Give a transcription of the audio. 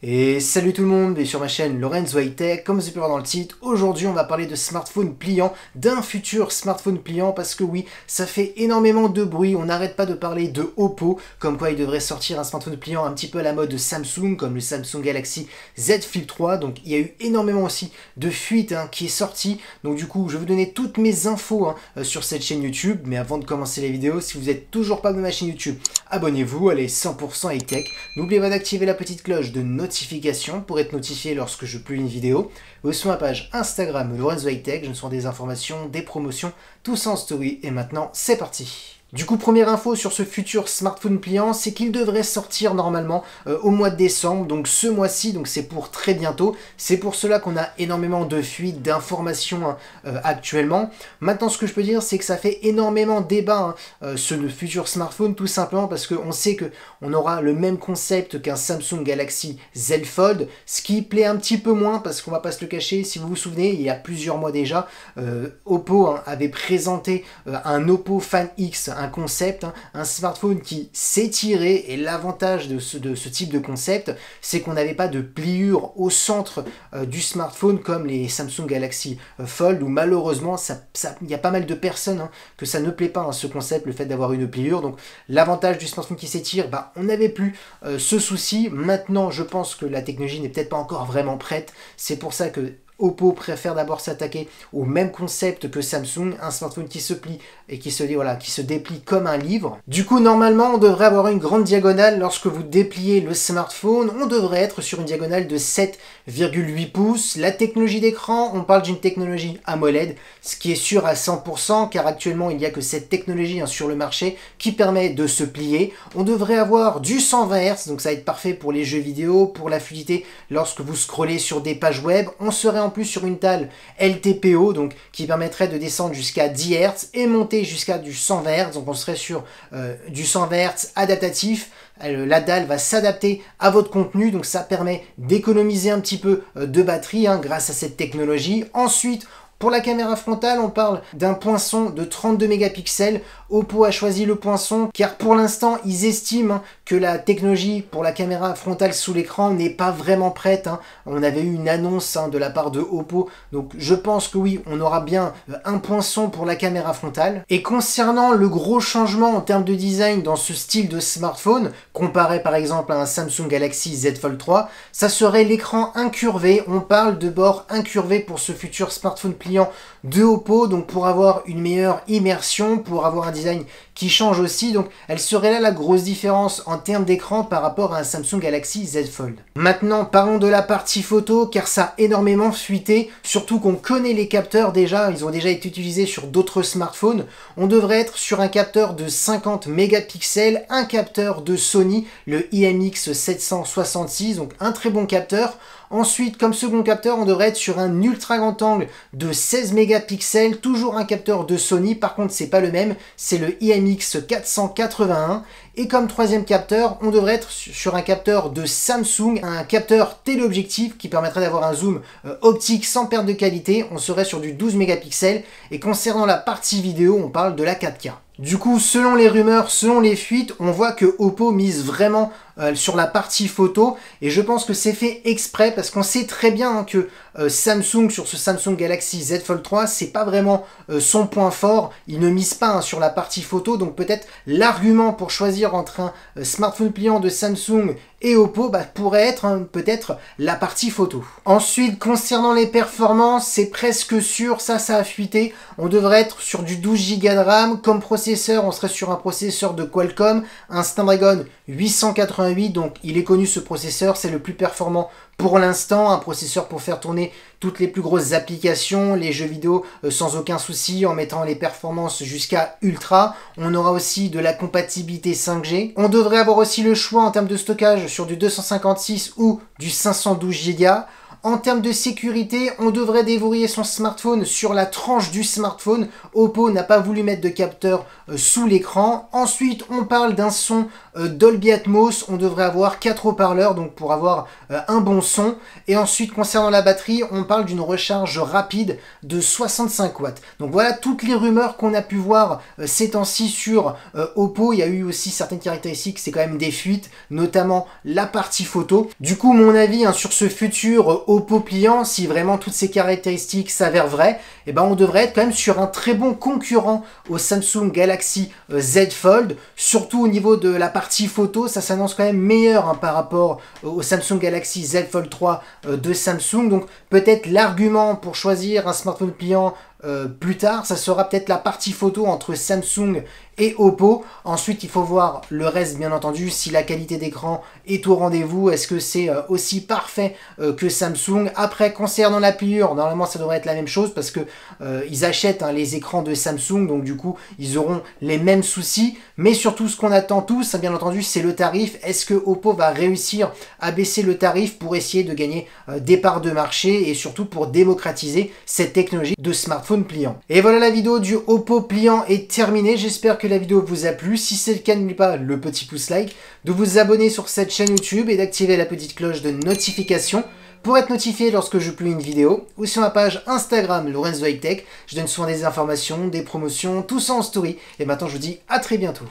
Et salut tout le monde, et sur ma chaîne Lorenzo High Tech, comme vous avez pu voir dans le titre, aujourd'hui on va parler de smartphone pliant, d'un futur smartphone pliant, parce que oui, ça fait énormément de bruit, on n'arrête pas de parler de Oppo, comme quoi il devrait sortir un smartphone pliant un petit peu à la mode de Samsung, comme le Samsung Galaxy Z Flip 3, donc il y a eu énormément aussi de fuites qui est sorti, donc du coup je vais vous donner toutes mes infos sur cette chaîne YouTube, mais avant de commencer la vidéo, si vous n'êtes toujours pas de ma chaîne YouTube, abonnez-vous, elle est 100% High Tech, n'oubliez pas d'activer la petite cloche de notification pour être notifié lorsque je publie une vidéo, ou sur ma page Instagram Lorenzo High Tech, je me sens des informations, des promotions, tout ça en story, et maintenant c'est parti. Du coup, première info sur ce futur smartphone pliant, c'est qu'il devrait sortir normalement au mois de décembre, donc ce mois-ci, donc c'est pour très bientôt. C'est pour cela qu'on a énormément de fuites, d'informations actuellement. Maintenant, ce que je peux dire, c'est que ça fait énormément débat, ce futur smartphone, tout simplement parce qu'on sait qu'on aura le même concept qu'un Samsung Galaxy Z Fold, ce qui plaît un petit peu moins, parce qu'on va pas se le cacher, si vous vous souvenez, il y a plusieurs mois déjà, Oppo avait présenté un Oppo Fan X, un concept, un smartphone qui s'étirait, et l'avantage de ce type de concept, c'est qu'on n'avait pas de pliure au centre du smartphone comme les Samsung Galaxy Fold, où malheureusement, il y a pas mal de personnes que ça ne plaît pas, ce concept, le fait d'avoir une pliure. Donc l'avantage du smartphone qui s'étire, on n'avait plus ce souci. Maintenant, je pense que la technologie n'est peut-être pas encore vraiment prête. C'est pour ça que Oppo préfère d'abord s'attaquer au même concept que Samsung, un smartphone qui se plie et qui se déplie comme un livre. Du coup, normalement, on devrait avoir une grande diagonale lorsque vous dépliez le smartphone. On devrait être sur une diagonale de 7,8 pouces. La technologie d'écran, on parle d'une technologie AMOLED, ce qui est sûr à 100%, car actuellement, il n'y a que cette technologie sur le marché qui permet de se plier. On devrait avoir du 120 Hz, donc ça va être parfait pour les jeux vidéo, pour la fluidité lorsque vous scrollez sur des pages web. On serait en plus sur une table LTPO, donc qui permettrait de descendre jusqu'à 10 Hz et monter jusqu'à du 120 Hz, donc on serait sur du 120 Hz adaptatif. La dalle va s'adapter à votre contenu, donc ça permet d'économiser un petit peu de batterie grâce à cette technologie. Ensuite, pour la caméra frontale, on parle d'un poinçon de 32 mégapixels. Oppo a choisi le poinçon car pour l'instant, ils estiment que la technologie pour la caméra frontale sous l'écran n'est pas vraiment prête. On avait eu une annonce de la part de Oppo, donc je pense que oui, on aura bien un poinçon pour la caméra frontale. Et concernant le gros changement en termes de design dans ce style de smartphone, comparé par exemple à un Samsung Galaxy Z Fold 3, ça serait l'écran incurvé. On parle de bord incurvé pour ce futur smartphone pliant de Oppo, donc pour avoir une meilleure immersion, pour avoir un design qui change aussi, donc elle serait là la grosse différence en termes d'écran par rapport à un Samsung Galaxy Z Fold. Maintenant, parlons de la partie photo, car ça a énormément fuité, surtout qu'on connaît les capteurs déjà, ils ont déjà été utilisés sur d'autres smartphones. On devrait être sur un capteur de 50 mégapixels, un capteur de Sony, le IMX766, donc un très bon capteur. Ensuite, comme second capteur, on devrait être sur un ultra grand angle de 16 mégapixels, toujours un capteur de Sony, par contre c'est pas le même, c'est le IMX481. Et comme troisième capteur, on devrait être sur un capteur de Samsung, un capteur téléobjectif qui permettrait d'avoir un zoom optique sans perte de qualité. On serait sur du 12 mégapixels. Et concernant la partie vidéo, on parle de la 4K. Du coup, selon les rumeurs, selon les fuites, on voit que Oppo mise vraiment sur la partie photo, et je pense que c'est fait exprès parce qu'on sait très bien que Samsung, sur ce Samsung Galaxy Z Fold 3, c'est pas vraiment son point fort. Il ne mise pas sur la partie photo, donc peut-être l'argument pour choisir entre un smartphone pliant de Samsung et Oppo pourrait être peut-être la partie photo. Ensuite, concernant les performances, c'est presque sûr, ça a fuité. On devrait être sur du 12 Go de RAM. Comme processeur, on serait sur un processeur de Qualcomm, un Snapdragon 888, donc il est connu ce processeur, c'est le plus performant pour l'instant, un processeur pour faire tourner toutes les plus grosses applications, les jeux vidéo sans aucun souci, en mettant les performances jusqu'à ultra. On aura aussi de la compatibilité 5G. On devrait avoir aussi le choix en termes de stockage sur du 256 ou du 512 Go. En termes de sécurité, on devrait déverrouiller son smartphone sur la tranche du smartphone. Oppo n'a pas voulu mettre de capteur sous l'écran. Ensuite, on parle d'un son Dolby Atmos. On devrait avoir 4 haut-parleurs donc pour avoir un bon son. Et ensuite, concernant la batterie, on parle d'une recharge rapide de 65 watts. Donc voilà toutes les rumeurs qu'on a pu voir ces temps-ci sur Oppo. Il y a eu aussi certaines caractéristiques, c'est quand même des fuites, notamment la partie photo. Du coup, mon avis sur ce futur Oppo pliant, si vraiment toutes ces caractéristiques s'avèrent vraies, eh ben on devrait être quand même sur un très bon concurrent au Samsung Galaxy Z Fold, surtout au niveau de la partie photo, ça s'annonce quand même meilleur par rapport au Samsung Galaxy Z Fold 3 de Samsung. Donc peut-être l'argument pour choisir un smartphone pliant plus tard, ça sera peut-être la partie photo entre Samsung et Oppo. Ensuite, il faut voir le reste, bien entendu, si la qualité d'écran est au rendez-vous, est-ce que c'est aussi parfait que Samsung. Après, concernant la pliure, normalement, ça devrait être la même chose parce que ils achètent les écrans de Samsung, donc du coup, ils auront les mêmes soucis. Mais surtout, ce qu'on attend tous, bien entendu, c'est le tarif. Est-ce que Oppo va réussir à baisser le tarif pour essayer de gagner des parts de marché et surtout pour démocratiser cette technologie de smartphone pliant. Et voilà, la vidéo du Oppo pliant est terminée. J'espère que la vidéo vous a plu. Si c'est le cas, n'oubliez pas le petit pouce like, de vous abonner sur cette chaîne YouTube et d'activer la petite cloche de notification pour être notifié lorsque je publie une vidéo, ou sur ma page Instagram Lorenzo High Tech. Je donne souvent des informations, des promotions, tout ça en story. Et maintenant, je vous dis à très bientôt.